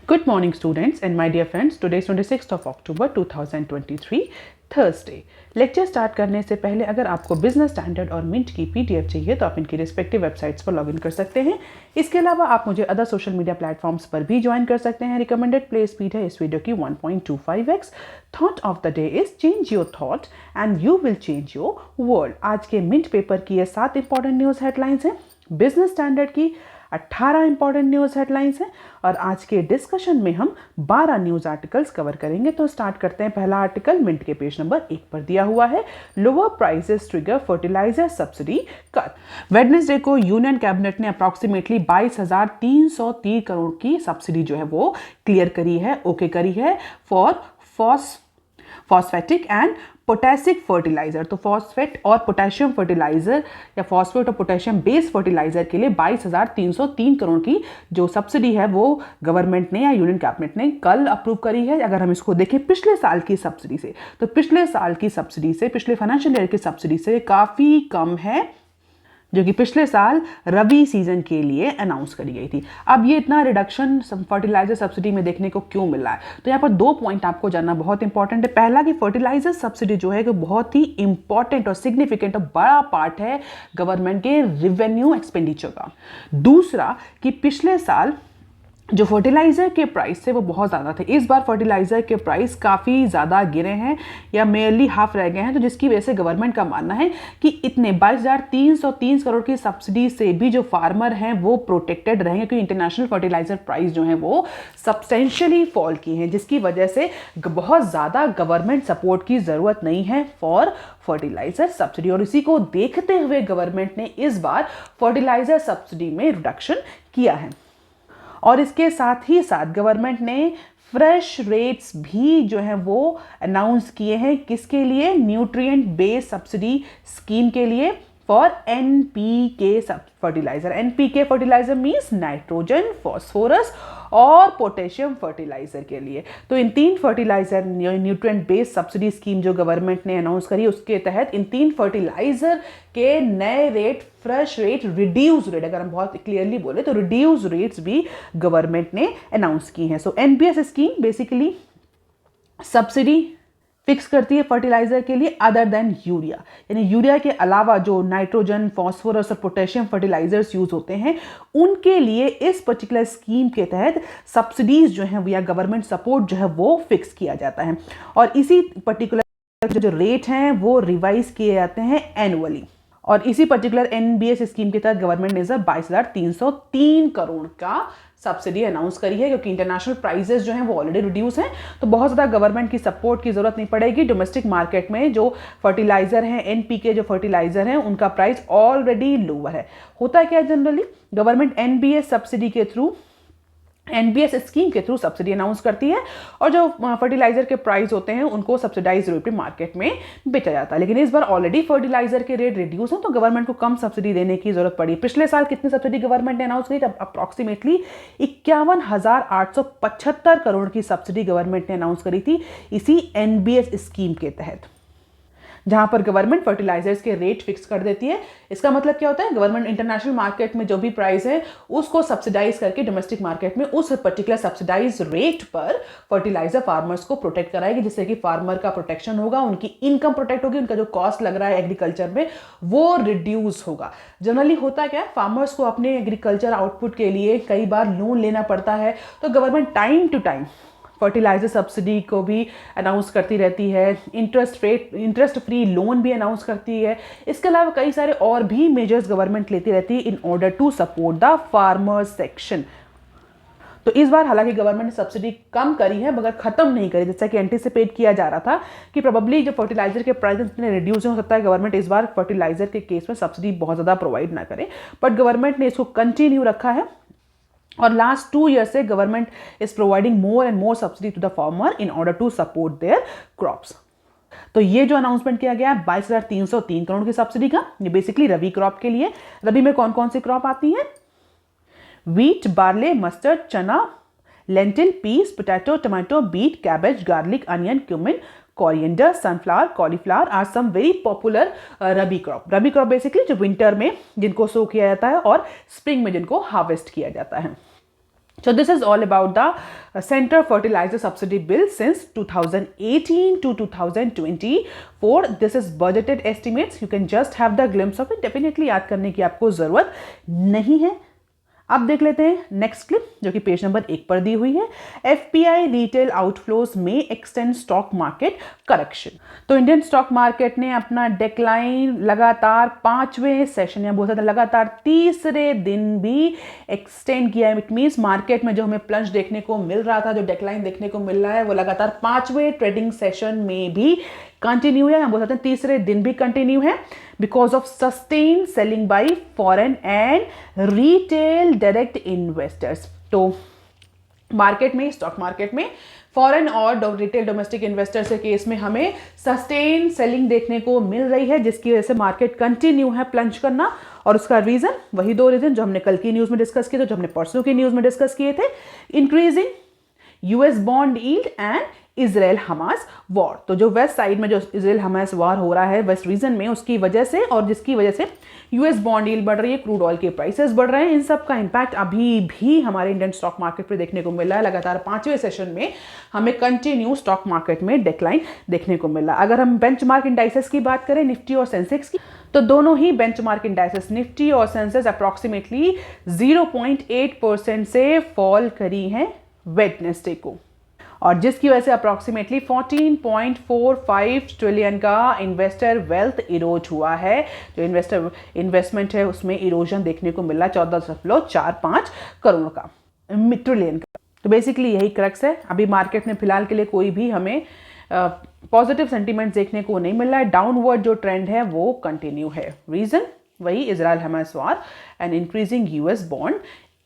Good morning students and my dear friends. Today is 26th of October 2023 Thursday. Lecture start करने से पहले अगर आपको बिजनेस स्टैंडर्ड और मिंट की पीडीएफ चाहिए तो आप इनकी रिस्पेक्टिव वेबसाइट्स पर लॉगिन कर सकते हैं। इसके अलावा आप मुझे अदर सोशल मीडिया प्लेटफॉर्म्स पर भी ज्वाइन कर सकते हैं। रिकमेंडेड प्ले स्पीड है इस वीडियो की 1.25x। Thought of the day is change your thought and you will change your world. आज के मिंट पेपर की ये 7 इंपॉर्टेंट न्यूज़ हेडलाइंस हैं। बिजनेस स्टैंडर्ड की 18 इंपॉर्टेंट न्यूज़ हेडलाइंस हैं और आज के डिस्कशन में हम 12 न्यूज़ आर्टिकल्स कवर करेंगे। तो स्टार्ट करते हैं। पहला आर्टिकल मिंट के पेज नंबर 1 पर दिया हुआ है, lower prices trigger fertiliser subsidy cut. Wednesday को यूनियन कैबिनेट ने अप्रॉक्सीमेटली 22,330 करोड़ की सब्सिडी जो है वो क्लियर करी है, ओके करी है for phosphatic and potassic fertiliser. तो फॉस्फेट और पोटेशियम फर्टिलाइजर या फॉस्फेट और पोटेशियम बेस्ड फर्टिलाइजर के लिए 22,303 करोड़ की जो सब्सिडी है वो गवर्नमेंट ने या यूनियन कैबिनेट ने कल अप्रूव करी है। अगर हम इसको देखें पिछले साल की सब्सिडी से, तो पिछले साल की सब्सिडी से, पिछले फाइनेंशियल ईयर की सब्सिडी से काफ़ी कम है, जो कि पिछले साल रबी सीजन के लिए अनाउंस करी गई थी। अब ये इतना रिडक्शन फर्टिलाइजर सब्सिडी में देखने को क्यों मिल रहा है, तो यहाँ पर 2 पॉइंट आपको जानना बहुत इंपॉर्टेंट है। पहला कि फर्टिलाइजर सब्सिडी जो है बहुत ही इंपॉर्टेंट और सिग्निफिकेंट और बड़ा पार्ट है गवर्नमेंट के रिवेन्यू एक्सपेंडिचर का। दूसरा कि पिछले साल जो फर्टिलाइज़र के प्राइस थे वो बहुत ज़्यादा थे। इस बार फर्टिलाइज़र के प्राइस काफ़ी ज़्यादा गिरे हैं या मेयरली हाफ रह गए हैं, तो जिसकी वजह से गवर्नमेंट का मानना है कि इतने 22,330 करोड़ की सब्सिडी से भी जो फार्मर हैं वो प्रोटेक्टेड रहेंगे, क्योंकि इंटरनेशनल फर्टिलाइज़र प्राइस जो है वो सब्सटेंशियली फॉल की हैं, जिसकी वजह से बहुत ज़्यादा गवर्नमेंट सपोर्ट की ज़रूरत नहीं है फॉर फर्टिलाइज़र सब्सिडी। और इसी को देखते हुए गवर्नमेंट ने इस बार फर्टिलाइज़र सब्सिडी में रिडक्शन किया है। और इसके साथ ही साथ गवर्नमेंट ने फ्रेश रेट्स भी जो है वो अनाउंस किए हैं। किसके लिए? न्यूट्रिएंट बेस्ड सब्सिडी स्कीम के लिए for NPK fertiliser. NPK fertiliser means nitrogen, phosphorus और पोटेशियम फर्टिलाइजर के लिए। तो इन 3 fertiliser nutrient based subsidy scheme जो गवर्नमेंट ने अनाउंस करी, उसके तहत इन 3 फर्टिलाइजर के नए rate, fresh rate, reduce rate, अगर हम बहुत क्लियरली बोले तो रिड्यूस रेट्स भी गवर्नमेंट ने अनाउंस की हैं। So NBS scheme basically subsidy fix करती है फर्टिलाइजर के लिए अदर देन यूरिया, यानी यूरिया के अलावा जो नाइट्रोजन, फॉस्फोरस और पोटेशियम फर्टिलाइजर्स यूज होते हैं उनके लिए इस पर्टिकुलर स्कीम के तहत सब्सिडीज जो है या गवर्नमेंट सपोर्ट जो है वो फिक्स किया जाता है। और इसी पर्टिकुलर जो रेट हैं वो रिवाइज किए जाते हैं एनुअली। और इसी पर्टिकुलर एनबीएस स्कीम के तहत गवर्नमेंट ने 22,303 करोड़ का सब्सिडी अनाउंस करी है, क्योंकि इंटरनेशनल प्राइसेस जो हैं वो ऑलरेडी रिड्यूस हैं, तो बहुत ज़्यादा गवर्नमेंट की सपोर्ट की ज़रूरत नहीं पड़ेगी। डोमेस्टिक मार्केट में जो फर्टिलाइजर हैं, एनपीके जो फर्टिलाइजर हैं, उनका प्राइस ऑलरेडी लोअर है। होता क्या है जनरली, गवर्नमेंट एनबीएस सब्सिडी के थ्रू, एनबीएस स्कीम के थ्रू सब्सिडी अनाउंस करती है और जो फर्टिलाइजर के प्राइस होते हैं उनको सब्सिडाइज रेट पे मार्केट में बेचा जाता है। लेकिन इस बार ऑलरेडी फर्टिलाइजर के रेट रिड्यूस हैं, तो गवर्नमेंट को कम सब्सिडी देने की जरूरत पड़ी। पिछले साल कितनी सब्सिडी गवर्नमेंट ने अनाउंस की? अप्रॉक्सीमेटली 51,875 करोड़ की सब्सिडी गवर्नमेंट ने अनाउंस करी थी इसी एनबीएस स्कीम के तहत, जहां पर गवर्नमेंट फर्टिलाइजर्स के रेट फिक्स कर देती है। इसका मतलब क्या होता है? गवर्नमेंट इंटरनेशनल मार्केट में जो भी प्राइस है उसको सब्सिडाइज करके डोमेस्टिक मार्केट में उस पर्टिकुलर सब्सिडाइज रेट पर फर्टिलाइजर फार्मर्स को प्रोटेक्ट कराएगी, जिससे कि फार्मर का प्रोटेक्शन होगा, उनकी इनकम प्रोटेक्ट होगी, उनका जो कॉस्ट लग रहा है एग्रीकल्चर में वो रिड्यूस होगा। जनरली होता क्या है, फार्मर्स को अपने एग्रीकल्चर आउटपुट के लिए कई बार लोन लेना पड़ता है, तो government time to time fertiliser subsidy को भी अनाउंस करती रहती है, इंटरेस्ट फ्री लोन भी अनाउंस करती है। इसके अलावा कई सारे और भी मेजर्स गवर्नमेंट लेती रहती है in order to support the farmer section. तो इस बार हालांकि गवर्नमेंट ने सब्सिडी कम करी है मगर खत्म नहीं करी, जैसा कि एंटिसिपेट किया जा रहा था कि प्रोबेबली जो फर्टिलाइजर के प्राइस इतने रिड्यूस हो सकता है गवर्नमेंट इस बार फर्टिलाइजर के केस में सब्सिडी बहुत ज़्यादा प्रोवाइड ना करे, बट गवर्नमेंट ने इसको कंटिन्यू रखा है। और लास्ट 2 ईयर से government is providing more and more subsidy to the farmer in order to support their crops. तो ये जो अनाउंसमेंट किया गया है 22,303 करोड़ की सब्सिडी का, ये बेसिकली रबी क्रॉप के लिए। रबी में कौन कौन सी क्रॉप आती है? Wheat, barley, mustard, chana, lentil, peas, potato, tomato, beet, cabbage, garlic, onion, cumin, coriander, sunflower, cauliflower are some very popular rabi crop. Rabi crop basically जो विंटर में जिनको सो किया जाता है और स्प्रिंग में जिनको हार्वेस्ट किया जाता है। So this is all about the Center Fertilizer Subsidy Bill since 2018 to 2024. This is budgeted estimates. You can just have the glimpse of it. Definitely याद करने की आपको ज़रूरत नहीं है. अब देख लेते हैं नेक्स्ट क्लिप जो कि पेज नंबर 1 पर दी हुई है. एफपीआई रिटेल आउटफ्लोज में एक्सटेंड स्टॉक मार्केट करेक्शन. तो इंडियन स्टॉक मार्केट ने अपना डेक्लाइन लगातार 5वें सेशन या बोल सकते हैं लगातार तीसरे दिन भी एक्सटेंड किया है. इट मीन्स मार्केट में जो हमें प्लंज देखने को मिल रहा था, जो डेक्लाइन देखने को मिल रहा है, वो लगातार 5वें ट्रेडिंग सेशन में भी कंटिन्यू है. हम बोल सकते हैं तीसरे दिन भी कंटिन्यू है because of sustain selling bye foreign and retail direct investors. तो मार्केट में, स्टॉक मार्केट में फॉरेन और रिटेल डोमेस्टिक इन्वेस्टर्स के केस में हमें सस्टेन सेलिंग देखने को मिल रही है, जिसकी वजह से मार्केट कंटिन्यू है प्लंज करना. और उसका रीजन वही 2 रीजन जो हमने कल की न्यूज में डिस्कस किए थे, जो हमने परसों की न्यूज में डिस्कस किए थे. Increasing US bond yield and Israel Hamas war. तो जो वेस्ट साइड में जो इजराइल हमास वॉर हो रहा है वेस्ट रीजन में, उसकी वजह से और जिसकी वजह से यूएस बॉन्ड यील्ड बढ़ रही है, क्रूड ऑयल के प्राइसेस बढ़ रहे हैं, इन सब का इंपैक्ट अभी भी हमारे इंडियन स्टॉक मार्केट पे देखने को मिल रहा है. लगातार 5वें सेशन में हमें कंटिन्यू स्टॉक मार्केट में डिक्लाइन देखने को मिल रहा है. अगर हम बेंचमार्क इंडाइसेस की बात करें, निफ्टी और सेंसेक्स की, तो दोनों ही बेंचमार्क इंडाइसेस निफ्टी और सेंसेक्स अप्रॉक्सीमेटली 0.8% से फॉल करी हैं वेडनेसडे को, और जिसकी वजह से अप्रॉक्सीमेटली 14.45 ट्रिलियन का इन्वेस्टर वेल्थ इरोज हुआ है. जो इन्वेस्टमेंट है उसमें इरोजन देखने को मिल रहा है 14.45 करोड़ का, ट्रिलियन का. तो बेसिकली यही क्रक्स है. अभी मार्केट में फिलहाल के लिए कोई भी हमें पॉजिटिव सेंटीमेंट्स देखने को नहीं मिल रहा है. डाउनवर्ड जो ट्रेंड है वो कंटिन्यू है. रीजन वही Israel Hamas war and increasing US bond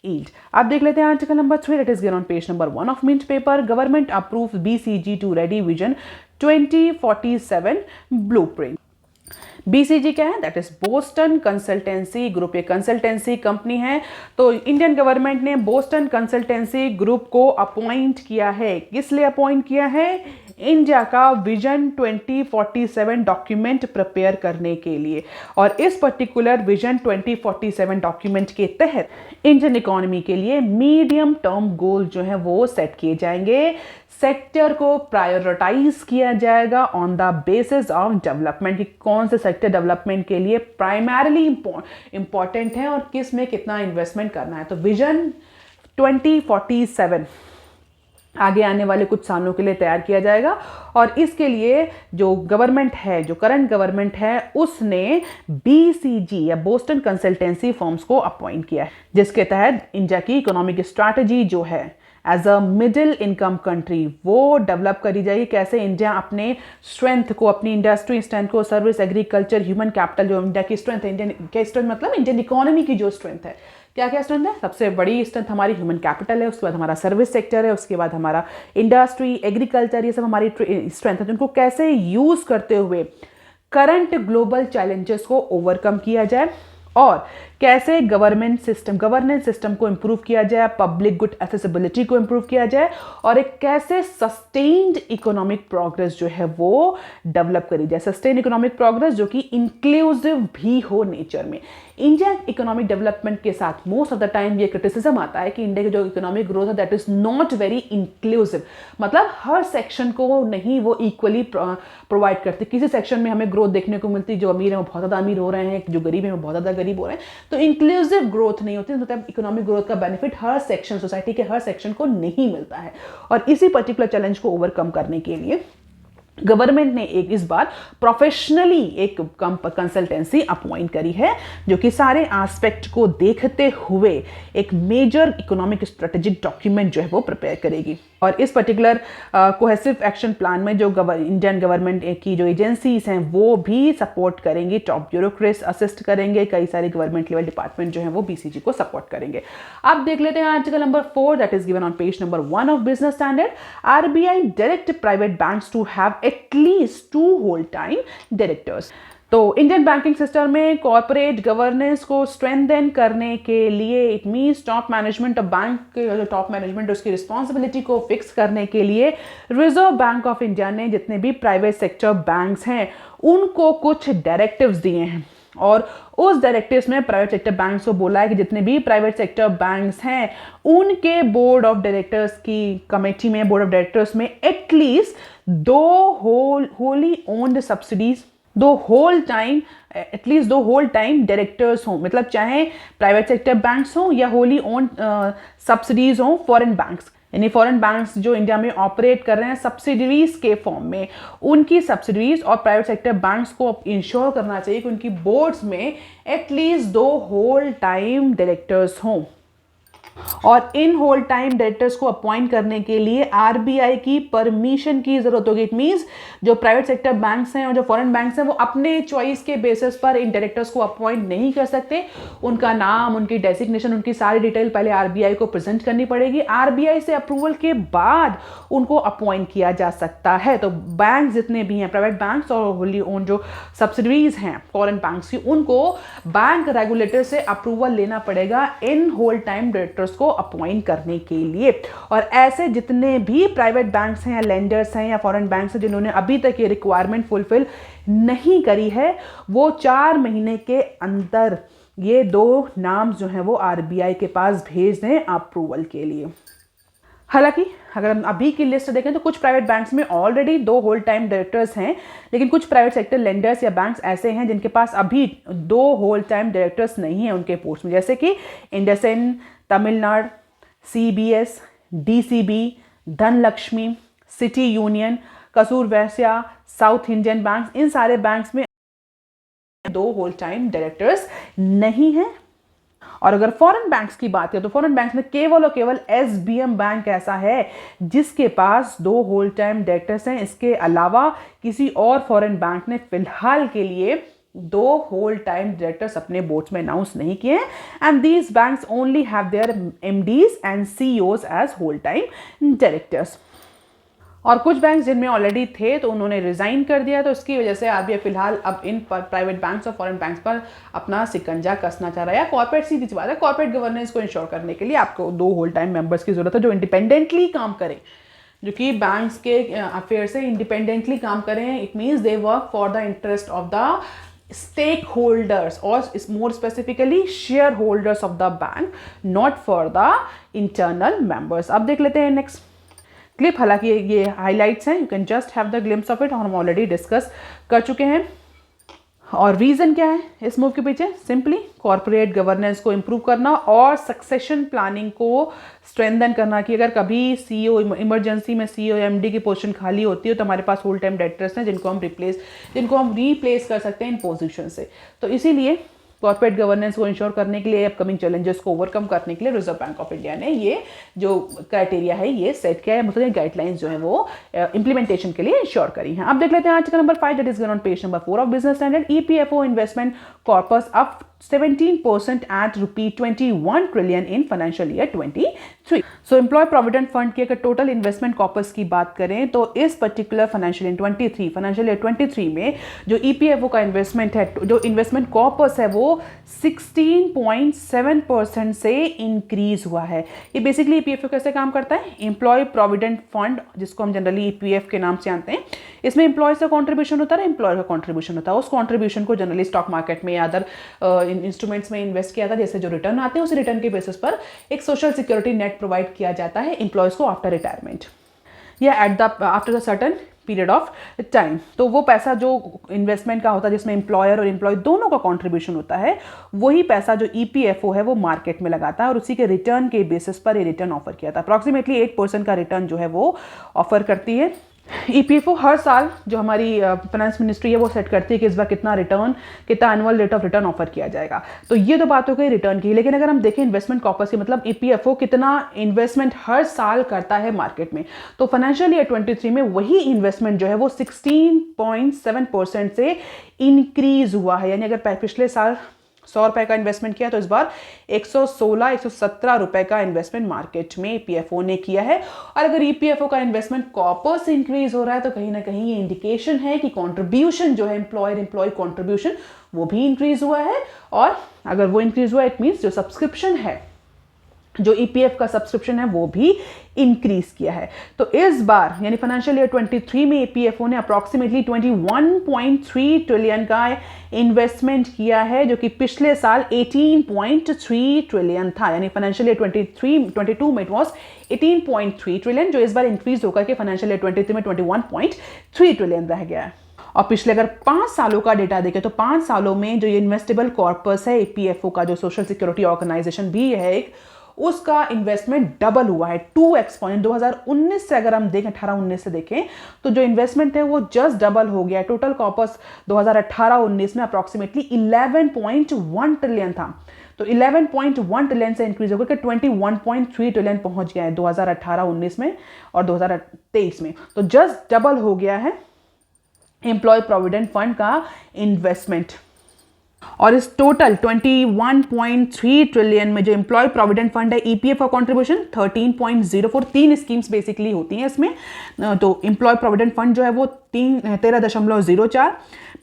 yield. आप देख लेते हैं article number 3 that is given on page number 1 of Mint paper. Government approves BCG to ready vision 2047 blueprint. BCG क्या है? That is Boston consultancy group. एक consultancy company है. तो Indian government ने बोस्टन कंसल्टेंसी ग्रुप को appoint किया है. किस लिए अपॉइंट किया है? इंडिया का विजन 2047 डॉक्यूमेंट प्रिपेयर करने के लिए. और इस पर्टिकुलर विजन 2047 डॉक्यूमेंट के तहत इंडियन इकोनॉमी के लिए मीडियम टर्म गोल जो है वो सेट किए जाएंगे. सेक्टर को प्रायोरिटाइज किया जाएगा on the basis of development कि कौन से सेक्टर डेवलपमेंट के लिए प्राइमरीली इंपॉर्टेंट है और किस में कितना इन्वेस्टमेंट करना है. तो विजन 2047 आगे आने वाले कुछ सालों के लिए तैयार किया जाएगा. और इसके लिए जो गवर्नमेंट है, जो करंट गवर्नमेंट है, उसने बीसीजी या बोस्टन कंसल्टेंसी फर्म्स को अपॉइंट किया है, जिसके तहत इंडिया की इकोनॉमिक स्ट्रैटेजी जो है as a middle income country वो डेवलप करी जाएगी. कैसे इंडिया अपने स्ट्रेंथ को, अपनी इंडस्ट्री स्ट्रेंथ को, सर्विस, एग्रीकल्चर, ह्यूमन कैपिटल जो इंडिया की स्ट्रेंथ है, इंडियन क्या स्ट्रेंथ मतलब इंडियन इकोनॉमी की जो स्ट्रेंथ है, क्या क्या स्ट्रेंथ है? सबसे बड़ी स्ट्रेंथ हमारी ह्यूमन कैपिटल है, उसके बाद हमारा सर्विस सेक्टर है, उसके बाद हमारा इंडस्ट्री, एग्रीकल्चर, ये सब हमारी स्ट्रेंथ है. जिनको कैसे यूज करते हुए करंट ग्लोबल चैलेंजेस को ओवरकम किया जाए और कैसे गवर्नेंस सिस्टम को इंप्रूव किया जाए, पब्लिक गुड एक्सेसिबिलिटी को इंप्रूव किया जाए और एक कैसे सस्टेन्ड इकोनॉमिक प्रोग्रेस जो है वो डेवलप करी जाए. सस्टेन्ड इकोनॉमिक प्रोग्रेस जो कि इंक्लूसिव भी हो नेचर में. इंडिया इकोनॉमिक डेवलपमेंट के साथ मोस्ट ऑफ द टाइम ये क्रिटिसिज्म आता है कि इंडिया की जो इकोनॉमिक ग्रोथ है that is not very inclusive. मतलब हर सेक्शन को नहीं वो इक्वली प्रोवाइड करती. किसी सेक्शन में हमें ग्रोथ देखने को मिलती है, जो अमीर है वो बहुत ज़्यादा अमीर हो रहे हैं, जो गरीब है वो बहुत ज़्यादा गरीब हो रहे हैं. तो इंक्लूसिव ग्रोथ नहीं होती. मतलब इकोनॉमिक ग्रोथ का बेनिफिट हर सेक्शन, सोसाइटी के हर सेक्शन को नहीं मिलता है. और इसी पर्टिकुलर चैलेंज को ओवरकम करने के लिए गवर्नमेंट ने इस बार प्रोफेशनली एक कंसल्टेंसी अपॉइंट करी है जो कि सारे एस्पेक्ट को देखते हुए एक मेजर इकोनॉमिक स्ट्रेटेजिक डॉक्यूमेंट जो है वो प्रिपेयर करेगी. और इस पर्टिकुलर कोहेसिव एक्शन प्लान में जो इंडियन गवर्नमेंट की जो एजेंसीज हैं वो भी सपोर्ट करेंगी. टॉप ब्यूरोक्रेट्स असिस्ट करेंगे, कई सारे गवर्नमेंट लेवल डिपार्टमेंट जो है वो बीसीजी को सपोर्ट करेंगे. अब देख लेते हैं article number 4 that is given on page number 1 of Business Standard. RBI direct private banks to have at least 2 whole time directors. तो इंडियन बैंकिंग सिस्टम में कॉर्पोरेट गवर्नेंस को स्ट्रेंथन करने के लिए it means top management of bank, जो top management उसकी responsibility को fix करने के लिए रिजर्व बैंक ऑफ इंडिया ने जितने भी प्राइवेट सेक्टर बैंक्स हैं उनको कुछ डायरेक्टिव्स दिए हैं. और उस डायरेक्टिव्स में प्राइवेट सेक्टर बैंक्स को बोला है कि जितने भी प्राइवेट सेक्टर बैंक्स हैं उनके बोर्ड ऑफ डायरेक्टर्स की कमेटी में, बोर्ड ऑफ डायरेक्टर्स में at least 2 wholly owned subsidiaries, 2 whole time, at least 2 whole time directors हों, मतलब चाहे प्राइवेट सेक्टर बैंक्स हों या होली ओन्ड सब्सिडीज हों फॉरेन बैंक्स, यानी फॉरेन बैंक्स जो इंडिया में ऑपरेट कर रहे हैं सब्सिडरीज के फॉर्म में, उनकी सब्सिडरीज और प्राइवेट सेक्टर बैंक्स को इंश्योर करना चाहिए कि उनकी बोर्ड्स में एटलीस्ट 2 होल टाइम डायरेक्टर्स हों। और इन होल टाइम डायरेक्टर्स को अपॉइंट करने के लिए आरबीआई की परमिशन की जरूरत होगी। इट मींस जो प्राइवेट सेक्टर बैंक्स हैं और जो फॉरेन बैंक्स हैं वो अपने चॉइस के बेसिस पर इन डायरेक्टर्स को अपॉइंट नहीं कर सकते। उनका नाम, उनकी डेजिग्नेशन, उनकी सारी डिटेल पहले आरबीआई को प्रेजेंट करनी पड़ेगी। आरबीआई से अप्रूवल के बाद उनको अपॉइंट किया जा सकता है। तो बैंक जितने भी हैं, प्राइवेट बैंक्स और होली ओन जो सब्सिडरीज हैं फॉरेन बैंक्स की, उनको बैंक रेगुलेटर से अप्रूवल लेना पड़ेगा इन होल टाइम डायरेक्टर्स को अपॉइंट करने के लिए। और ऐसे जितने भी प्राइवेट बैंक्स हैं या लेंडर्स हैं या फॉरेन बैंक्स हैं जिन्होंने अभी तक ये रिक्वायरमेंट फुलफिल नहीं करी है, वो 4 महीने के अंदर ये 2 नाम जो हैं वो आरबीआई के पास भेज दें अप्रूवल के लिए। हालांकि अगर हम अभी की लिस्ट देखें तो कुछ प्राइवेट बैंक्स में ऑलरेडी 2 होल टाइम डायरेक्टर्स हैं, लेकिन कुछ प्राइवेट सेक्टर लेंडर्स या बैंक्स ऐसे हैं जिनके पास अभी 2 होल टाइम डायरेक्टर्स नहीं हैं उनके पोस्ट में, जैसे कि IndusInd, Tamil Nadu, CBS, DCB, Dhanlaxmi, city union, कसूर वैश्य, साउथ इंडियन बैंक। इन सारे बैंक्स में 2 होल टाइम डायरेक्टर्स नहीं हैं। और अगर फॉरेन बैंक्स की बात करें तो फॉरेन बैंक्स में केवल और केवल एसबीएम बैंक ऐसा है जिसके पास 2 होल टाइम डायरेक्टर्स हैं। इसके अलावा किसी और फॉरेन बैंक ने फिलहाल के लिए 2 होल टाइम डायरेक्टर्स अपने बोर्ड्स में अनाउंस नहीं किए हैं। And these banks only have their MDs and CEOs as whole time directors. और कुछ बैंक जिनमें ऑलरेडी थे तो उन्होंने रिजाइन कर दिया, तो इसकी वजह से आरबीआई फिलहाल अब इन प्राइवेट बैंक्स और फॉरेन बैंक्स पर अपना सिकंजा कसना चाह रहा है। कॉर्पोरेट, सीधी सी बात है, कॉर्पोरेट गवर्नेंस को इंश्योर करने के लिए आपको 2 होल टाइम मेंबर्स की जरूरत है जो इंडिपेंडेंटली काम करें, जो कि बैंक्स के अफेयर से इंडिपेंडेंटली काम करें। It means they work for the interest of the stakeholders और more specifically shareholders of the bank, not for the internal members. अब देख लेते हैं नेक्स्ट क्लिप। हालांकि ये हाइलाइट्स हैं, you can just have the glimpse of it, और हम ऑलरेडी डिस्कस कर चुके हैं। और रीजन क्या है इस मूव के पीछे? सिंपली कॉर्पोरेट गवर्नेंस को इंप्रूव करना और सक्सेशन प्लानिंग को स्ट्रेंथन करना, कि अगर कभी सीईओ इमरजेंसी में सीईओ एमडी की पोजीशन खाली होती है तो हमारे पास होल टाइम डायरेक्टर्स हैं जिनको हम रिप्लेस कर सकते हैं इन पोजीशन से। तो इसीलिए कॉर्पोरेट गवर्नेंस को इंश्योर करने के लिए, अपकमिंग चैलेंजेस को ओवरकम करने के लिए रिजर्व बैंक ऑफ इंडिया ने ये जो क्राइटेरिया है ये सेट किया है, मतलब गाइडलाइंस जो है वो इंप्लीमेंटेशन के लिए इंश्योर करी हैं। अब देख लेते हैं आज का number 5, that is given on page number 4 of Business Standard. EPFO investment corpus up 17% at ₹21 trillion in financial year 23। So employee provident fund की अगर टोटल इन्वेस्टमेंट कॉर्पस की बात करें तो इस पर्टिकुलर फाइनेंशियल ईयर 23 में जो ईपीएफओ का इन्वेस्टमेंट है, जो इन्वेस्टमेंट कॉर्पस है वो 16.7% से इंक्रीज हुआ है। ये बेसिकली ईपीएफओ कैसे काम करता है? एम्प्लॉय प्रोविडेंट फंड, जिसको हम जनरली ईपीएफ के नाम से जानते हैं, इसमें एम्प्लॉयज का कॉन्ट्रीब्यूशन होता है, एम्प्लॉयर का कॉन्ट्रीब्यूशन होता है। उस कॉन्ट्रीब्यूशन को जनरली स्टॉक मार्केट में या अदर इंस्ट्रूमेंट्स में इन्वेस्ट किया जाता है, जैसे जो रिटर्न आते हैं उस रिटर्न के बेसिस पर एक सोशल सिक्योरिटी नेट प्रोवाइड किया जाता है एम्प्लॉयज को आफ्टर रिटायरमेंट या after the certain period of time. तो वो पैसा जो इन्वेस्टमेंट का होता है जिसमें एम्प्लॉयर और एम्प्लॉय दोनों का कंट्रीब्यूशन होता है, वही पैसा जो ईपीएफओ है वो मार्केट में लगाता है और उसी के रिटर्न के बेसिस पर ये रिटर्न ऑफर किया था। अप्रॉक्सीमेटली 8% का रिटर्न जो है वो ऑफर करती है ईपीएफओ। हर साल जो हमारी फाइनेंस मिनिस्ट्री है वो सेट करती है कि इस बार कितना annual rate of return offer किया जाएगा। तो ये तो बात हो गई रिटर्न की। लेकिन अगर हम देखें इन्वेस्टमेंट कॉर्पस की, मतलब ईपीएफओ कितना इन्वेस्टमेंट हर साल करता है मार्केट में, तो फाइनेंशियल ईयर 23 में वही इन्वेस्टमेंट जो है वो 16.7% से इंक्रीज हुआ है। यानी अगर पिछले साल 100 रुपए का इन्वेस्टमेंट किया तो इस बार 117 रुपए का इन्वेस्टमेंट मार्केट में ईपीएफओ ने किया है। और अगर ईपीएफओ का इन्वेस्टमेंट कॉर्पस से इंक्रीज हो रहा है तो कहीं ना कहीं ये इंडिकेशन है कि कंट्रीब्यूशन जो है एम्प्लॉय कंट्रीब्यूशन वो भी इंक्रीज हुआ है। और अगर वो इंक्रीज हुआ इट मीन्स जो सब्सक्रिप्शन है जो ईपीएफ का सब्सक्रिप्शन है वो भी इंक्रीज किया है। तो इस बार यानी फाइनेंशियल ईयर 23 में ईपीएफओ ने अप्रॉक्सीमेटली 21.3 ट्रिलियन का इन्वेस्टमेंट किया है, जो कि पिछले साल 18.3 ट्रिलियन था। यानी फाइनेंशियल ईयर 22 में इट वाज 18.3 ट्रिलियन, जो इस बार इंक्रीज होकर के फाइनेंशियल ईयर 23 में 21.3 ट्रिलियन रह गया है। और पिछले अगर 5 सालों का डेटा देखें तो 5 सालों में जो ये इन्वेस्टेबल कॉर्पस है ईपीएफओ का, जो सोशल सिक्योरिटी ऑर्गेनाइजेशन भी है एक, उसका इन्वेस्टमेंट डबल हुआ है, 2x पॉइंट। 2019 से अगर हम देखें, 18-19 से देखें तो जो इन्वेस्टमेंट है वो जस्ट डबल हो गया है। टोटल कॉर्पस 2018-19 में अप्रॉक्सीमेटली 11.1 ट्रिलियन था, तो 11.1 ट्रिलियन से इंक्रीज होकर 21.3 ट्रिलियन पहुंच गया है 2018-19 में और 2023 में। तो जस्ट डबल हो गया है एम्प्लॉय प्रोविडेंट फंड का इन्वेस्टमेंट। और इस टोटल 21.3 ट्रिलियन में जो एम्प्लॉय प्रोविडेंट फंड है, ईपीएफ का कंट्रीब्यूशन 13.04, 3 स्कीम्स बेसिकली होती हैं इसमें। तो एम्प्लॉय प्रोविडेंट फंड जो है वो 13.04,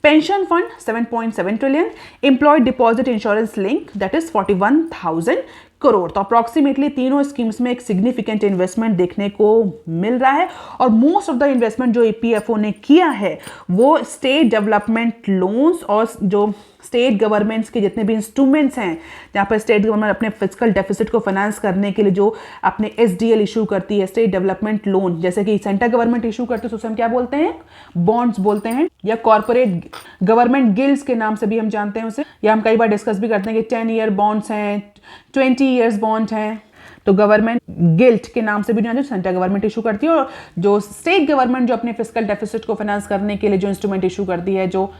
pension fund 7.7 trillion, employee deposit insurance link that is 41,000 crore. तो अप्रॉक्सीमेटली तीनों स्कीम्स में एक सिग्निफिकेंट इन्वेस्टमेंट देखने को मिल रहा है। और मोस्ट ऑफ द इन्वेस्टमेंट जो ईपीएफओ ने किया है वो स्टेट डेवलपमेंट लोन्स और जो स्टेट गवर्नमेंट्स के जितने भी इंस्ट्रूमेंट्स हैं, जहाँ पर स्टेट गवर्नमेंट अपने फिजिकल डेफिसिट को फाइनेंस करने के लिए जो अपने एसडीएल इशू करती है, स्टेट डेवलपमेंट लोन, जैसे कि सेंट्रल गवर्नमेंट इशू करती है तो उसे हम क्या बोलते हैं, बॉन्ड्स बोलते हैं, या कॉर्पोरेट गवर्नमेंट गिल्ड्स के नाम से भी हम जानते हैं उसे, या हम कई बार डिस्कस भी करते हैं कि 10 ईयर बॉन्ड्स हैं, 20 ईयर्स बॉन्ड हैं। तो गवर्नमेंट गिल्ट के नाम से भी जानते हैं, सेंट्रल गवर्नमेंट इशू करती है, और जो स्टेट गवर्नमेंट जो अपने फिजिकल डेफिसिट को फाइनेंस करने के लिए जो इंस्ट्रूमेंट इशू करती है, जो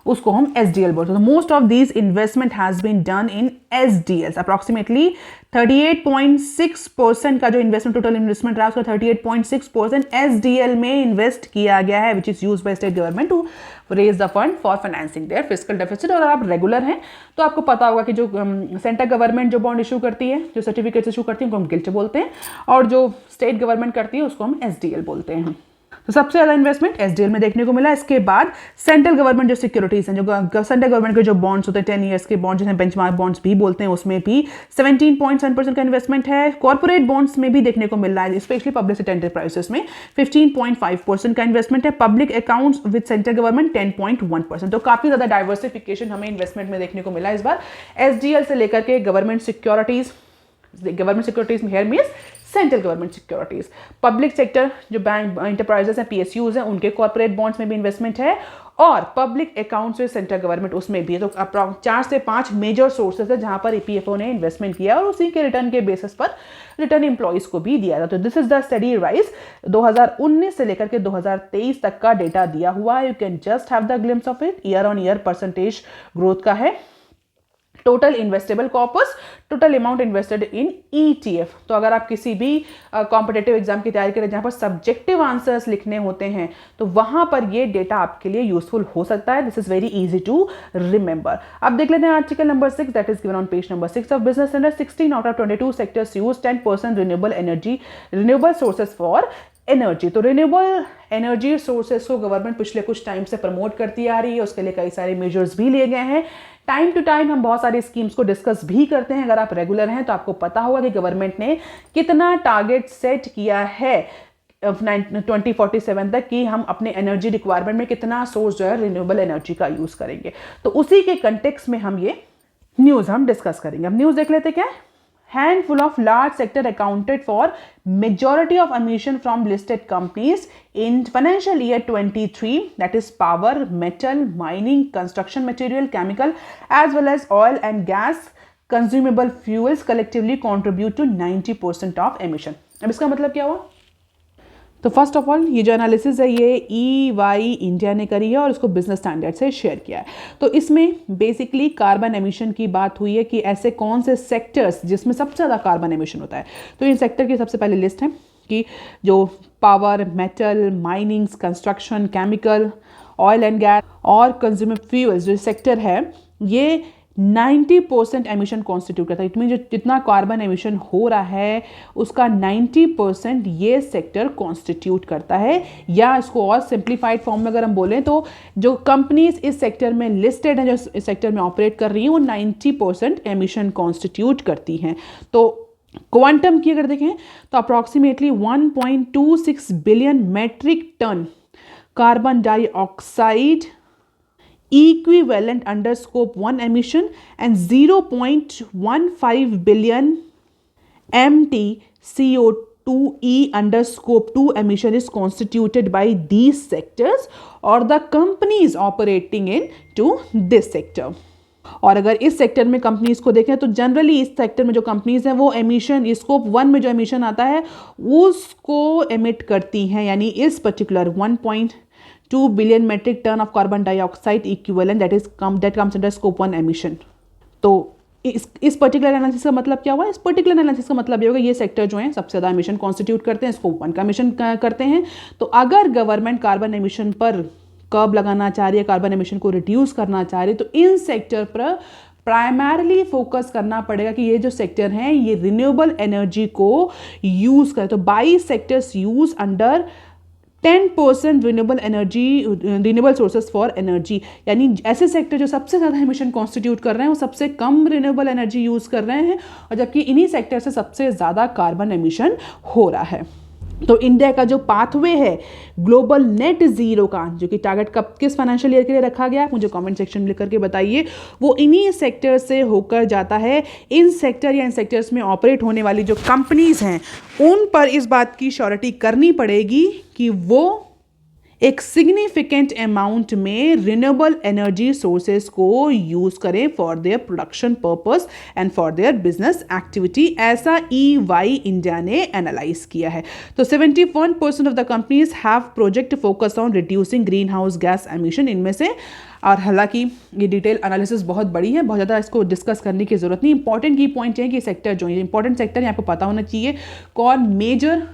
उसको हम एसडीएल बोलते हैं। Most of these investment has been done in SDLs. Approximately 38.6% का जो इन्वेस्टमेंट, टोटल इन्वेस्टमेंट रहा उसका 38.6% एसडीएल में इन्वेस्ट किया गया है, which is used by state government to raise the fund for financing their physical deficit. और आप रेगुलर हैं तो आपको पता होगा कि जो सेंट्रल गवर्नमेंट जो बॉन्ड इशू करती है, जो सर्टिफिकेट्स इशू करती है, उनको हम गिल्ट बोलते हैं, और जो स्टेट गवर्नमेंट करती है उसको हम एसडीएल बोलते हैं। तो सबसे ज्यादा इन्वेस्टमेंट एसडीएल में देखने को मिला। इसके बाद सेंट्रल गवर्नमेंट जो सिक्योरिटीज हैं, जो सेंट्रल गवर्नमेंट के जो बॉन्ड्स होते हैं 10 ईयर्स के बॉन्ड, जिन्हें बेंचमार्क बॉन्ड्स भी बोलते हैं, उसमें भी 17.7% का इन्वेस्टमेंट है। कॉर्पोरेट बॉन्ड्स में भी देखने को मिल रहा है, स्पेशली पब्लिक एंटरप्राइजेस में 15.5% का इन्वेस्टमेंट है। Public accounts with central government 10.1%। तो काफी ज्यादा डाइवर्सिफिकेशन हमें इन्वेस्टमेंट में देखने को मिला इस बार, एसडीएल से लेकर के गवर्नमेंट सिक्योरिटीज में here means central government securities, public sector जो बैंक एंटरप्राइजेस हैं, पीएसयूज हैं, उनके कॉर्पोरेट बॉन्ड्स में भी इन्वेस्टमेंट है, और पब्लिक अकाउंट्स में सेंट्रल गवर्नमेंट उसमें भी है। तो 4 से 5 मेजर सोर्सेज है जहां पर ईपीएफओ ने इन्वेस्टमेंट किया, और उसी के रिटर्न के बेसिस पर रिटर्न एम्प्लॉइज को भी दिया था। तो this is the study rise 2019 से लेकर के 2023 तक का डेटा दिया हुआ है। You can just have the glimpse of it. Year on year percentage growth का है। Total investable corpus, total amount invested in ETF. तो अगर आप किसी भी कॉम्पिटेटिव एग्जाम की तैयारी करें जहां पर सब्जेक्टिव आंसर्स लिखने होते हैं, तो वहां पर ये डेटा आपके लिए यूजफुल हो सकता है। This is very easy to remember. अब देख लेते हैं article number 6 that is given on page number 6 of Business Standard. 16 out of 22 sectors use 10% renewable sources for energy. तो रिन्यूएबल एनर्जी सोर्सेज को गवर्नमेंट पिछले कुछ टाइम से प्रमोट करती आ रही है, उसके लिए कई सारे मेजर्स भी लिए गए हैं। टाइम टू टाइम हम बहुत सारी स्कीम्स को डिस्कस भी करते हैं। अगर आप रेगुलर हैं तो आपको पता होगा कि गवर्नमेंट ने कितना टारगेट सेट किया है 2047 तक कि हम अपने एनर्जी रिक्वायरमेंट में कितना सोर्स जो है रिन्यूएबल एनर्जी का यूज करेंगे। तो उसी के कंटेक्स्ट में हम ये न्यूज हम डिस्कस करेंगे। अब न्यूज देख लेते क्या है। Handful of large sector accounted for majority of emission from listed companies in financial year 23, that is power, metal, mining, construction material, chemical, as well as oil and gas consumable fuels collectively contribute to 90% of emission. अब इसका मतलब क्या हुआ? तो first of all ये जो analysis है ये EY इंडिया ने करी है और उसको बिजनेस स्टैंडर्ड से शेयर किया है। तो इसमें बेसिकली कार्बन एमिशन की बात हुई है कि ऐसे कौन से सेक्टर्स जिसमें सबसे ज़्यादा कार्बन एमिशन होता है। तो इन सेक्टर की सबसे पहले लिस्ट है कि जो power, metal, minings, construction, chemical, oil and gas और कंज्यूमर फ्यूल्स जो सेक्टर है ये 90% एमिशन कॉन्स्टिट्यूट करता है। इट मीन जो जितना कार्बन एमिशन हो रहा है उसका 90% ये सेक्टर कॉन्स्टिट्यूट करता है। या इसको और सिंप्लीफाइड फॉर्म में अगर हम बोलें तो जो कंपनीज इस सेक्टर में लिस्टेड हैं, जो इस सेक्टर में ऑपरेट कर रही हैं, वो 90% एमिशन कॉन्स्टिट्यूट करती हैं। तो क्वांटम की अगर देखें तो approximately 1.26 billion metric ton carbon dioxide equivalent under scope 1 emission and 0.15 billion mt CO2e under scope 2 emission is constituted by these sectors or the companies operating into this sector. और अगर इस सेक्टर में companies को देखें तो generally इस sector में जो कंपनीज हैं वो एमिशन स्कोप 1 में जो एमिशन आता है उसको एमिट करती हैं, यानी इस particular 1.2 billion metric ton of carbon dioxide equivalent that comes under scope 1 emission. तो इस पर्टिकुलर एनालिसिस का मतलब क्या हुआ? इस पर्टिकुलर एनालिसिस का मतलब ये होगा ये सेक्टर जो है सबसे ज़्यादा एमिशन कॉन्स्टिट्यूट करते हैं, स्कोप 1 का एमिशन करते हैं। तो अगर गवर्नमेंट कार्बन एमिशन पर कर्ब लगाना चाह रही है, कार्बन एमिशन को रिड्यूस करना चाह रही है, तो इन सेक्टर पर प्राइमरली फोकस करना पड़ेगा कि ये जो सेक्टर हैं ये रिन्यूएबल एनर्जी को यूज़ करें। तो 22 sectors use under 10% renewable sources for energy, यानी ऐसे सेक्टर जो सबसे ज़्यादा एमिशन कॉन्स्टिट्यूट कर रहे हैं वो सबसे कम रिन्यूएबल एनर्जी यूज़ कर रहे हैं, और जबकि इन्हीं सेक्टर से सबसे ज़्यादा कार्बन एमिशन हो रहा है। तो इंडिया का जो पाथवे है ग्लोबल नेट जीरो का, जो कि टारगेट कब किस फाइनेंशियल ईयर के लिए रखा गया, मुझे कमेंट सेक्शन में लिख करके बताइए, वो इन्हीं सेक्टर से होकर जाता है। इन सेक्टर या इन सेक्टर्स में ऑपरेट होने वाली जो कंपनीज हैं उन पर इस बात की श्योरिटी करनी पड़ेगी कि वो एक सिग्निफिकेंट अमाउंट में रिन्यूएबल एनर्जी सोर्सेज को यूज़ करें for their production purpose and for their business activity, ऐसा EY इंडिया ने एनालाइज किया है। तो 71% of the companies have project focus on reducing green house gas emission इनमें से। और हालांकि ये डिटेल एनालिसिस बहुत बड़ी है, बहुत ज़्यादा इसको डिस्कस करने की ज़रूरत नहीं। इंपॉर्टेंट की पॉइंट है कि सेक्टर जो है इंपॉर्टेंट सेक्टर है, आपको पता होना चाहिए कौन मेजर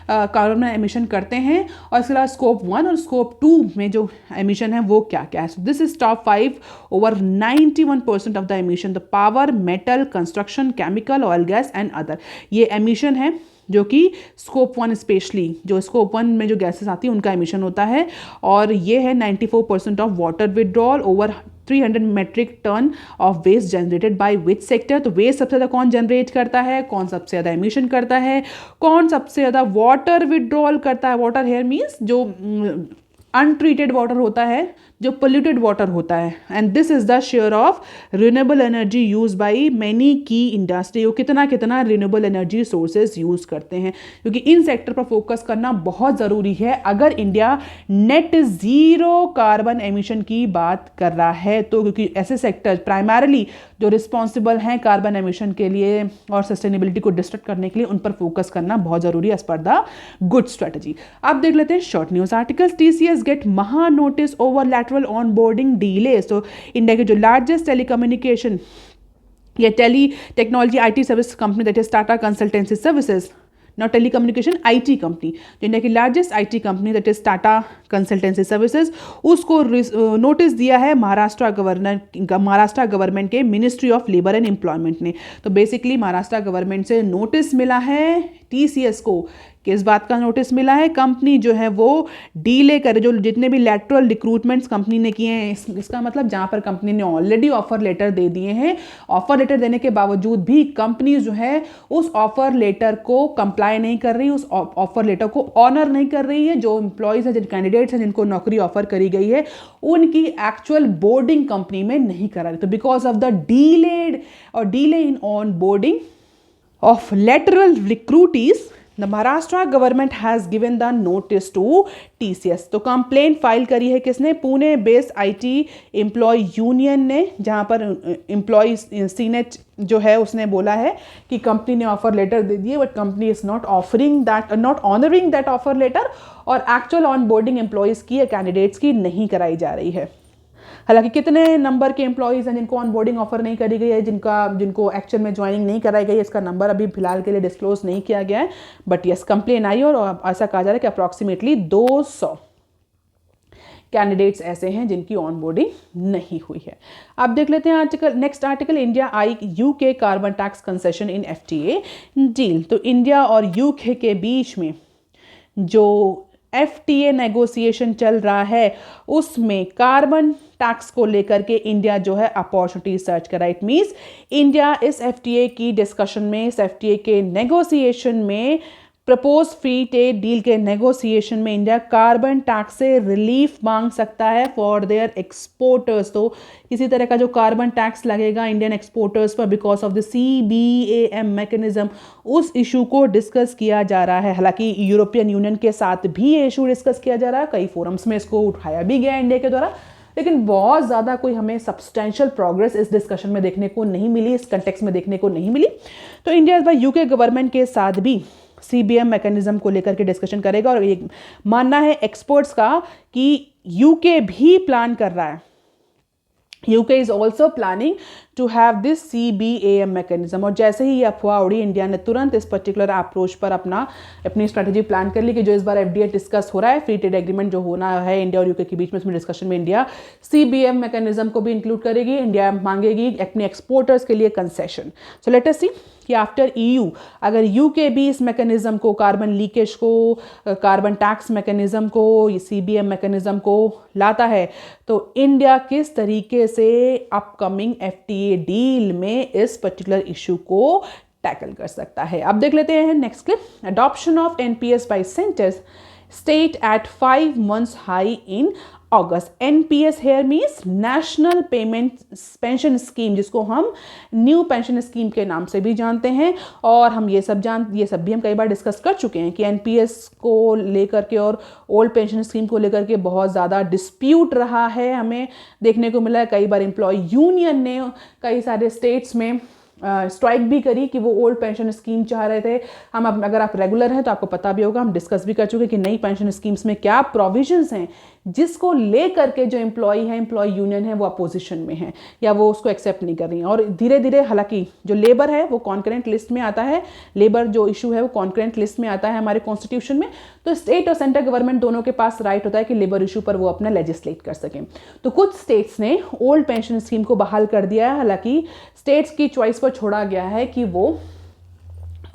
कार्बन एमिशन करते हैं, और इसके अलावा स्कोप 1 और स्कोप 2 में जो एमिशन है वो क्या क्या है। So this is top 5 over 91% of the emission, the power, metal, construction, chemical, oil gas and other. ये एमिशन है जो कि स्कोप 1 स्पेशली जो स्कोप 1 में जो गैसेस आती है उनका एमिशन होता है, और ये है 94% of water withdrawal over 300 metric ton of waste generated by which sector. तो वेस्ट सबसे ज़्यादा कौन जनरेट करता है, कौन सबसे ज़्यादा एमिशन करता है, कौन सबसे ज़्यादा वाटर विड्रॉल करता है। वाटर हेयर मीन्स जो अनट्रीटेड वाटर होता है, जो पोल्यूटेड वाटर होता है, and this is the share of renewable energy use by many की इंडस्ट्री। वो कितना कितना रिन्यूएबल एनर्जी सोर्सेज यूज करते हैं, क्योंकि इन सेक्टर पर फोकस करना बहुत ज़रूरी है अगर India net zero carbon emission की बात कर रहा है तो, क्योंकि ऐसे सेक्टर प्राइमरली जो रिस्पॉन्सिबल हैं कार्बन एमिशन के लिए और सस्टेनेबिलिटी को डिस्ट्रक्ट करने के लिए, उन पर फोकस करना बहुत ज़रूरी है as per the good strategy. अब देख लेते हैं short news articles. TCS get Maha notice over lateral onboarding delays. तो इंडिया के जो लार्जेस्ट टेलीकम्युनिकेशन या technology IT service company that is Tata consultancy services, not telecommunication, IT company, जो इंडिया की largest IT company that is Tata consultancy services, उसको notice दिया है Maharashtra government के ministry of labour and employment ने। तो बेसिकली महाराष्ट्र गवर्नमेंट से नोटिस मिला है TCS को। किस बात का नोटिस मिला है? कंपनी जो है वो डीले करे, जो जितने भी लैटरल रिक्रूटमेंट्स कंपनी ने किए हैं, इसका मतलब जहाँ पर कंपनी ने ऑलरेडी ऑफर लेटर दे दिए हैं, ऑफर लेटर देने के बावजूद भी कंपनी जो है उस ऑफर लेटर को कंप्लाई नहीं कर रही, उस ऑफर लेटर को ऑनर नहीं कर रही है। जो एम्प्लॉयज़ हैं, जिन कैंडिडेट्स हैं जिनको नौकरी ऑफर करी गई है, उनकी एक्चुअल बोर्डिंग कंपनी में नहीं करा रही। तो because of the delay in on boarding of lateral recruitees, the Maharashtra government has given the notice to TCS। तो कंप्लेंट फाइल करी है किसने? Pune based IT employee union ने, जहां पर एम्प्लॉय सीनेट जो है उसने बोला है कि कंपनी ने ऑफर लेटर दे दिए but company is not honouring that offer letter, और एक्चुअल ऑन बोर्डिंग एम्प्लॉयज़ की या कैंडिडेट्स की नहीं कराई जा रही है। हालांकि कितने नंबर के एम्प्लॉयज़ हैं जिनको ऑनबोर्डिंग ऑफर नहीं करी गई है, जिनको एक्चुअल में ज्वाइनिंग नहीं कराई गई है, इसका नंबर अभी फिलहाल के लिए डिस्क्लोज नहीं किया गया है। बट यस, कंप्लेन आई और ऐसा कहा जा रहा है कि अप्रॉक्सीमेटली 200 कैंडिडेट्स ऐसे हैं जिनकी ऑनबोर्डिंग नहीं हुई है। अब देख लेते हैं next article, India I UK carbon tax concession in FTA deal. तो इंडिया और UK के बीच में जो FTA नेगोशिएशन चल रहा है उसमें कार्बन टैक्स को लेकर के इंडिया जो है अपॉर्चुनिटी सर्च कर रहा है। इट मीन्स इंडिया इस FTA की डिस्कशन में, इस FTA के नेगोशिएशन में, प्रपोज फ्री ट्रेड डील के नेगोशिएशन में इंडिया कार्बन टैक्स से रिलीफ मांग सकता है फॉर देयर एक्सपोर्टर्स। तो किसी तरह का जो कार्बन टैक्स लगेगा इंडियन एक्सपोर्टर्स पर because of the CBAM mechanism, उस इशू को डिस्कस किया जा रहा है। हालांकि यूरोपियन यूनियन के साथ भी ये इशू डिस्कस किया जा रहा है, कई फोरम्स में इसको उठाया भी गया इंडिया के द्वारा, लेकिन बहुत ज़्यादा कोई हमें सब्सटेंशियल प्रोग्रेस इस डिस्कशन में देखने को नहीं मिली, इस कंटेक्स्ट में देखने को नहीं मिली। तो इंडिया इस बार UK गवर्नमेंट के साथ भी CBAM मैकेनिज्म को लेकर के डिस्कशन करेगा और ये मानना है एक्सपर्ट्स का कि UK भी प्लान कर रहा है, UK is also planning to have this CBAM mechanism. और जैसे ही ये अफवाह उड़ी, इंडिया ने तुरंत इस पर्टिकुलर अप्रोच पर अपनी स्ट्रैटेजी प्लान कर ली कि जो इस बार FTA डिस्कस हो रहा है, फ्री ट्रेड एग्रीमेंट जो होना है इंडिया और UK के बीच में, उसमें डिस्कशन में इंडिया CBAM मैकेनिज्म को भी इंक्लूड करेगी। इंडिया मांगेगी अपने एक्सपोर्टर्स के लिए कंसेशन। सो लेट अस सी कि आफ्टर EU अगर UK भी इस मैकेनिज्म को, कार्बन लीकेज को, कार्बन टैक्स मैकेनिज्म को, CBAM मैकेनिज्म को लाता है तो इंडिया किस तरीके से अपकमिंग FTA डील में इस पर्टिकुलर इशू को टैकल कर सकता है। अब देख लेते हैं next clip. Adoption of NPS by centres state at 5 months high in August. NPS here means national payment pension scheme, जिसको हम न्यू पेंशन स्कीम के नाम से भी जानते हैं। और हम ये सब भी हम कई बार डिस्कस कर चुके हैं कि NPS को लेकर के और ओल्ड पेंशन स्कीम को लेकर के बहुत ज़्यादा डिस्प्यूट रहा है, हमें देखने को मिला है। कई बार एम्प्लॉय यूनियन ने कई सारे स्टेट्स में स्ट्राइक भी करी कि वो ओल्ड पेंशन स्कीम चाह रहे थे। हम अगर आप रेगुलर हैं तो आपको पता भी होगा, हम डिस्कस भी कर चुके हैं कि नई पेंशन स्कीम्स में क्या प्रोविजंस हैं जिसको लेकर के जो एम्प्लॉय यूनियन है वो अपोजिशन में है या वो उसको एक्सेप्ट नहीं कर रही हैं। और धीरे धीरे हालांकि जो लेबर है वो कॉन्करेंट लिस्ट में आता है, लेबर जो इशू है वो कॉन्करेंट लिस्ट में आता है हमारे कॉन्स्टिट्यूशन में। तो स्टेट और सेंट्रल गवर्नमेंट दोनों के पास राइट होता है कि लेबर इशू पर वो अपना लेजिस्लेट कर सकें। तो कुछ स्टेट्स ने ओल्ड पेंशन स्कीम को बहाल कर दिया है। हालांकि स्टेट्स की चॉइस पर छोड़ा गया है कि वो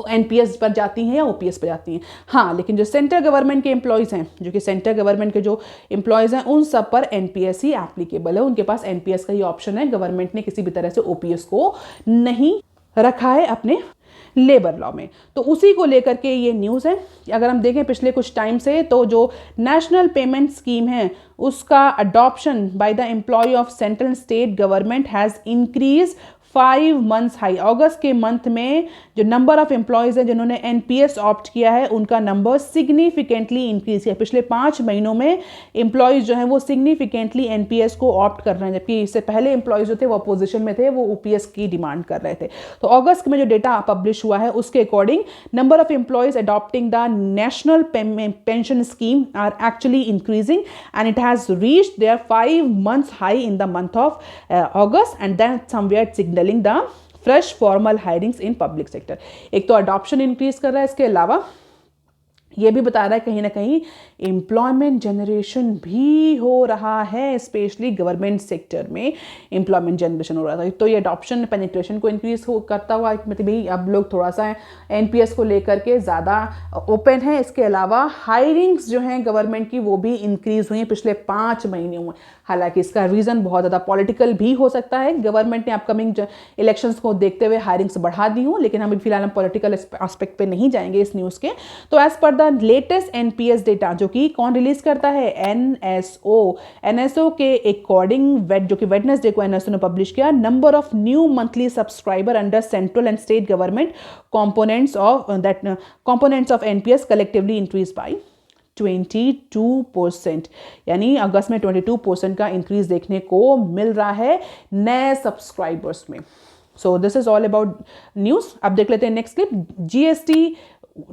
NPS पर जाती हैं या OPS पर जाती हैं। हाँ, लेकिन जो सेंट्रल गवर्नमेंट के एम्प्लॉयज़ हैं, जो कि सेंट्रल गवर्नमेंट के जो एम्प्लॉयज़ हैं, उन सब पर NPS ही एप्लीकेबल है। उनके पास NPS का ही ऑप्शन है। गवर्नमेंट ने किसी भी तरह से OPS को नहीं रखा है अपने लेबर लॉ में। तो उसी को लेकर के ये न्यूज़ है। अगर हम देखें पिछले कुछ टाइम से, तो जो नेशनल पेमेंट स्कीम है उसका adoption by the employ of central state government has increase 5 months high. अगस्त के मंथ में जो नंबर ऑफ एम्प्लॉयज़ हैं जिन्होंने NPS ऑप्ट किया है उनका नंबर सिग्निफिकेंटली इंक्रीज किया। पिछले 5 महीनों में एम्प्लॉयज़ जो हैं वो सिग्निफिकेंटली NPS को ऑप्ट कर रहे हैं, जबकि इससे पहले एम्प्लॉयज़ जो थे वो अपोजिशन में थे, वो OPS की डिमांड कर रहे थे। तो अगस्त में जो डेटा पब्लिश हुआ है उसके according number of employees adopting the national pension scheme are actually increasing and it has reached their 5 months high in the month of August and then somewhere signalling the fresh formal hirings in public sector. एक तो adoption increase कर रहा है, इसके अलावा ये भी बता रहा है कहीं ना कहीं एम्प्लॉयमेंट जनरेशन भी हो रहा है, स्पेशली गवर्नमेंट सेक्टर में एम्प्लॉयमेंट जनरेशन हो रहा था। तो ये अडॉप्शन पेनिट्रेशन को इंक्रीज करता हुआ, मतलब भाई अब लोग थोड़ा सा NPS को लेकर के ज़्यादा ओपन है। इसके अलावा हायरिंग्स जो हैं गवर्नमेंट की वो भी इंक्रीज हुई हैं पिछले 5 महीनों में। हालांकि इसका रीज़न बहुत ज़्यादा पॉलिटिकल भी हो सकता है। गवर्नमेंट ने अपकमिंग इलेक्शंस को देखते हुए हायरिंग्स बढ़ा दी हूँ, लेकिन हम फिलहाल पॉलिटिकल एस्पेक्ट पे नहीं जाएंगे इस न्यूज़ के। तो as per the latest NPS data जो कि कौन रिलीज करता है, NSO के अकॉर्डिंग जो कि वेडनेसडे को NSO ने पब्लिश किया, number of new monthly subscriber under central and state government components of NPS collectively increase by 22%। यानी अगस्त में 22% का इंक्रीज देखने को मिल रहा है नए सब्सक्राइबर्स में। So this is all about news. अब देख लेते हैं next clip. GST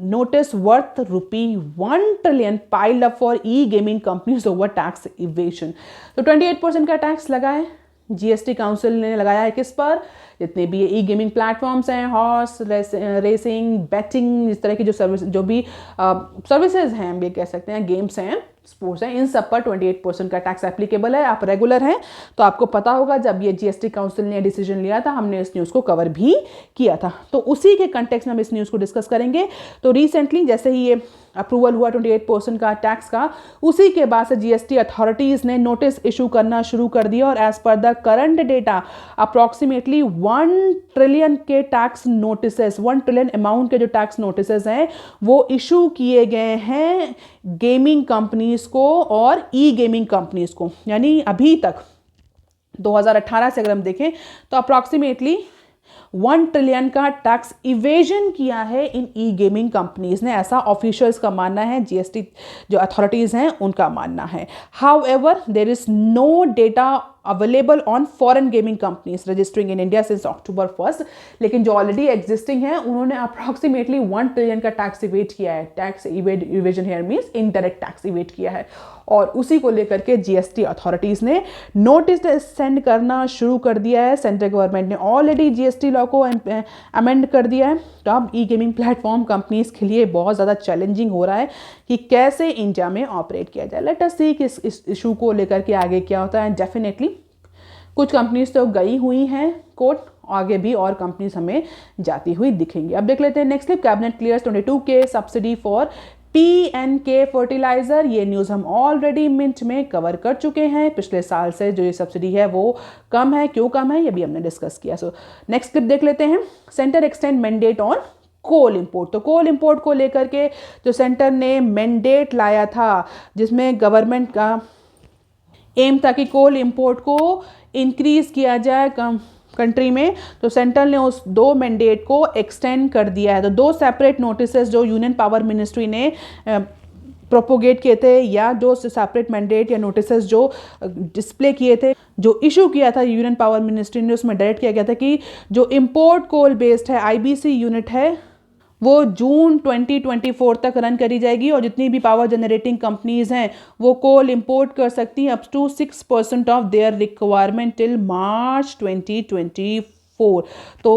notice worth ₹1 trillion piled up for e-gaming companies over tax evasion। तो 28% का टैक्स लगा है GST काउंसिल ने लगाया है किस पर, जितने भी ई गेमिंग प्लेटफॉर्म्स हैं, हॉर्स रेसिंग, बैटिंग, इस तरह की जो सर्विसेज हैं, हम ये कह सकते हैं, गेम्स हैं, स्पोर्ट्स हैं, इन सब पर 28% का टैक्स एप्लीकेबल है। आप रेगुलर हैं तो आपको पता होगा जब ये GST काउंसिल ने डिसीजन लिया था, हमने इस न्यूज़ को कवर भी किया था। तो उसी के कंटेक्स्ट में हम इस न्यूज़ को डिस्कस करेंगे। तो रिसेंटली जैसे ही ये अप्रूवल हुआ 28% का टैक्स का, उसी के बाद से जीएसटी अथॉरिटीज़ ने नोटिस इशू करना शुरू कर दिया और as per the current data approximately 1 trillion के टैक्स नोटिसेस, 1 ट्रिलियन अमाउंट के जो टैक्स नोटिसेस हैं वो इशू किए गए हैं गेमिंग कंपनीज को और ई गेमिंग कंपनीज को। यानी अभी तक 2018 से अगर हम देखें तो अप्रॉक्सीमेटली 1 ट्रिलियन का टैक्स इवेजन किया है इन ई गेमिंग कंपनीज ने, ऐसा ऑफिशियल्स का मानना है, जीएसटी जो अथॉरिटीज़ हैं उनका मानना है। However there is no data available on foreign gaming companies registering in India since October 1, लेकिन जो ऑलरेडी एग्जिस्टिंग है उन्होंने अप्रॉक्सीमेटली 1 ट्रिलियन का टैक्स इवेट किया है। Tax evasion here means indirect tax evade किया है और उसी को लेकर के जीएसटी अथॉरिटीज़ ने नोटिस सेंड करना शुरू कर दिया है। सेंट्रल गवर्नमेंट ने ऑलरेडी जीएसटी लॉ को अमेंड कर दिया है। तो अब ई गेमिंग प्लेटफॉर्म कंपनीज के लिए बहुत ज़्यादा चैलेंजिंग हो रहा है कि कैसे इंडिया में ऑपरेट किया जाए। लेट अस सी कि इस इशू को लेकर के आगे क्या होता है। डेफिनेटली कुछ कंपनीज तो गई हुई हैं कोर्ट, आगे भी और कंपनीज हमें जाती हुई दिखेंगी। अब देख लेते हैं next clip. Cabinet clears 22K subsidy for PNK fertiliser. ये न्यूज़ हम ऑलरेडी मिंट में कवर कर चुके हैं। पिछले साल से जो ये सब्सिडी है वो कम है, क्यों कम है ये भी हमने डिस्कस किया। सो नेक्स्ट क्लिप देख लेते हैं। Centre extend mandate on coal import. तो कोल इंपोर्ट को लेकर के जो सेंटर ने मैंडेट लाया था जिसमें गवर्नमेंट का एम था कि कोल इंपोर्ट को इंक्रीज किया जाए कंट्री में, तो सेंट्रल ने उस 2 मैंडेट को एक्सटेंड कर दिया है। तो 2 सेपरेट नोटिसेस जो यूनियन पावर मिनिस्ट्री ने प्रोपोगेट किए थे या जो सेपरेट मैंडेट या नोटिसेस जो डिस्प्ले किए थे, जो इशू किया था यूनियन पावर मिनिस्ट्री ने, उसमें डायरेक्ट किया गया था कि जो इंपोर्ट कोल बेस्ड है आईबीसी यूनिट है वो जून 2024 तक रन करी जाएगी और जितनी भी पावर जनरेटिंग कंपनीज हैं वो कोल इंपोर्ट कर सकती हैं up to 6% of their requirement till March 2024। तो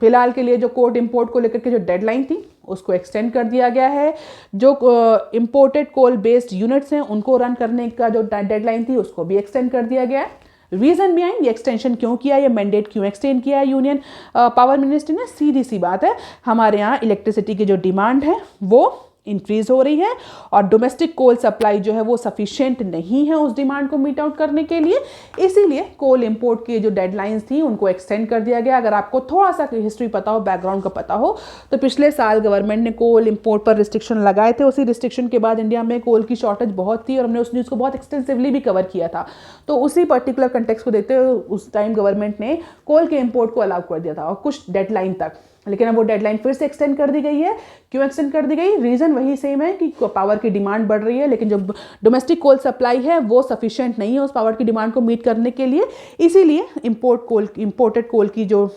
फिलहाल के लिए जो कोल इंपोर्ट को लेकर के जो डेडलाइन थी उसको एक्सटेंड कर दिया गया है। जो इंपोर्टेड कोल बेस्ड यूनिट्स हैं उनको रन करने का जो डेडलाइन थी उसको भी एक्सटेंड कर दिया गया है। रीज़न बिहाइंड ये एक्सटेंशन क्यों किया, ये मैंडेट क्यों एक्सटेंड किया है यूनियन पावर मिनिस्ट्री ने, सीधी सी बात है, हमारे यहाँ इलेक्ट्रिसिटी की जो डिमांड है वो इंक्रीज हो रही है और डोमेस्टिक कोल सप्लाई जो है वो सफिशिएंट नहीं है उस डिमांड को मीट आउट करने के लिए, इसीलिए कोल इंपोर्ट की जो डेडलाइंस थी उनको एक्सटेंड कर दिया गया। अगर आपको थोड़ा सा हिस्ट्री पता हो, बैकग्राउंड का पता हो, तो पिछले साल गवर्नमेंट ने कोल इंपोर्ट पर रिस्ट्रिक्शन लगाए थे। उसी रिस्ट्रिक्शन के बाद इंडिया में कोल की शॉर्टेज बहुत थी और हमने उस न्यूज़ को बहुत एक्सटेंसिवली भी कवर किया था। तो उसी पर्टिकुलर कंटेक्स्ट को देखते हुए उस टाइम गवर्नमेंट ने कोल के इंपोर्ट को अलाउ कर दिया था और कुछ डेडलाइन तक, लेकिन अब वो डेडलाइन फिर से एक्सटेंड कर दी गई है। क्यों एक्सटेंड कर दी गई? रीज़न वही सेम है कि पावर की डिमांड बढ़ रही है, लेकिन जो डोमेस्टिक कोल सप्लाई है वो सफिशिएंट नहीं है उस पावर की डिमांड को मीट करने के लिए, इसीलिए इंपोर्टेड कोल की जो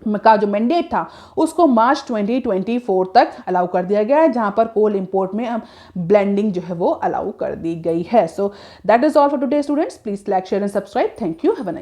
मैंडेट था उसको मार्च 2024 तक अलाउ कर दिया गया है, जहां पर कोल इंपोर्ट में अब ब्लेंडिंग जो है वो अलाउ कर दी गई है। So that is all for today students. Please like, share and subscribe. Thank you. Have a nice